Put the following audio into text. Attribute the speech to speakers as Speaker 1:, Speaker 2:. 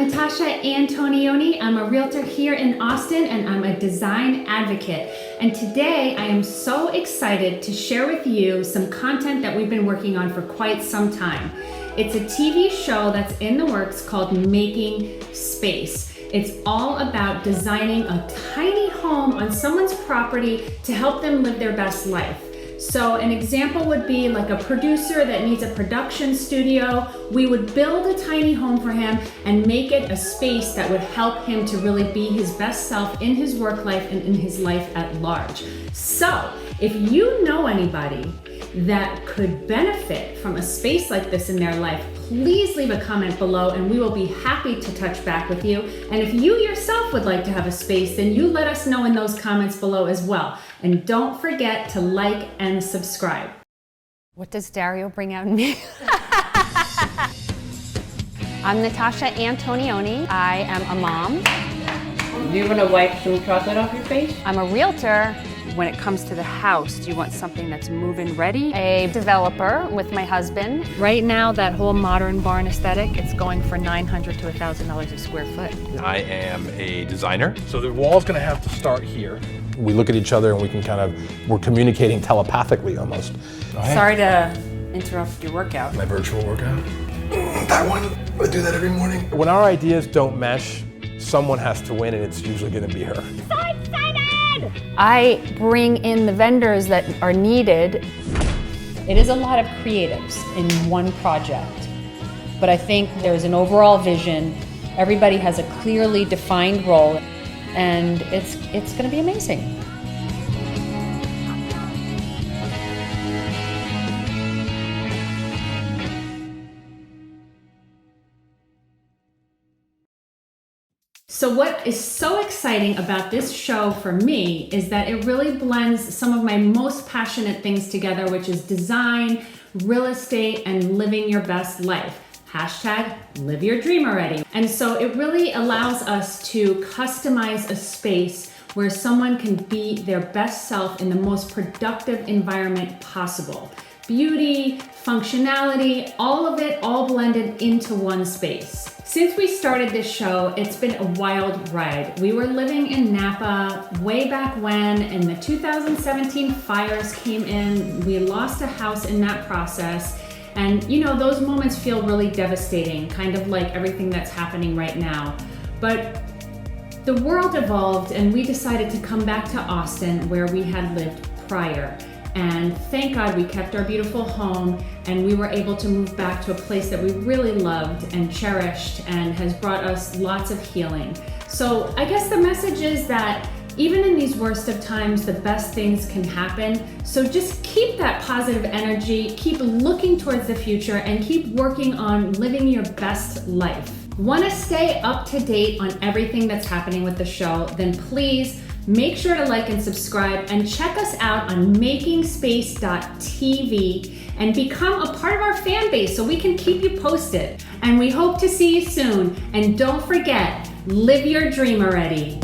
Speaker 1: Natasha Antonioni. I'm a realtor here in Austin and I'm a design advocate. And today I am so excited to share with you some content that we've been working on for quite some time. It's a TV show that's in the works called Making Space. It's all about designing a tiny home on someone's property to help them live their best life. So an example would be like a producer that needs a production studio. We would build a tiny home for him and make it a space that would help him to really be his best self in his work life and in his life at large. So if you know anybody that could benefit from a space like this in their life, please leave a comment below and we will be happy to touch back with you. And if you yourself would like to have a space, then you let us know in those comments below as well. And don't forget to like and subscribe.
Speaker 2: What does Dario bring out in me? I'm Natasha Antonioni. I am a mom.
Speaker 3: Do you want to wipe some chocolate off your face?
Speaker 2: I'm a realtor. When it comes to the house, do you want something that's move-in ready? A developer with my husband. Right now, that whole modern barn aesthetic, it's going for $900 to $1,000 a square foot.
Speaker 4: I am a designer.
Speaker 5: So the wall's gonna have to start here.
Speaker 4: We look at each other and we can we're communicating telepathically almost.
Speaker 2: Sorry to interrupt your workout.
Speaker 5: My virtual workout. That one, I do that every morning.
Speaker 4: When our ideas don't mesh, someone has to win and it's usually gonna be her.
Speaker 2: So excited! I bring in the vendors that are needed. It is a lot of creatives in one project, but I think there's an overall vision. Everybody has a clearly defined role, and it's going to be amazing.
Speaker 1: So what is so exciting about this show for me is that it really blends some of my most passionate things together, which is design, real estate, and living your best life. Hashtag live your dream already. And so it really allows us to customize a space where someone can be their best self in the most productive environment possible. Beauty, functionality, all of it all blended into one space. Since we started this show, it's been a wild ride. We were living in Napa way back when, and the 2017 fires came in. We lost a house in that process. And you know, those moments feel really devastating, kind of like everything that's happening right now. But the world evolved and we decided to come back to Austin where we had lived prior. And thank God we kept our beautiful home and we were able to move back to a place that we really loved and cherished and has brought us lots of healing. So I guess the message is that even in these worst of times, the best things can happen. So just keep that positive energy, keep looking towards the future, and keep working on living your best life. Want to stay up to date on everything that's happening with the show? Then please make sure to like and subscribe and check us out on makingspace.tv and become a part of our fan base so we can keep you posted. And we hope to see you soon. And don't forget, live your dream already.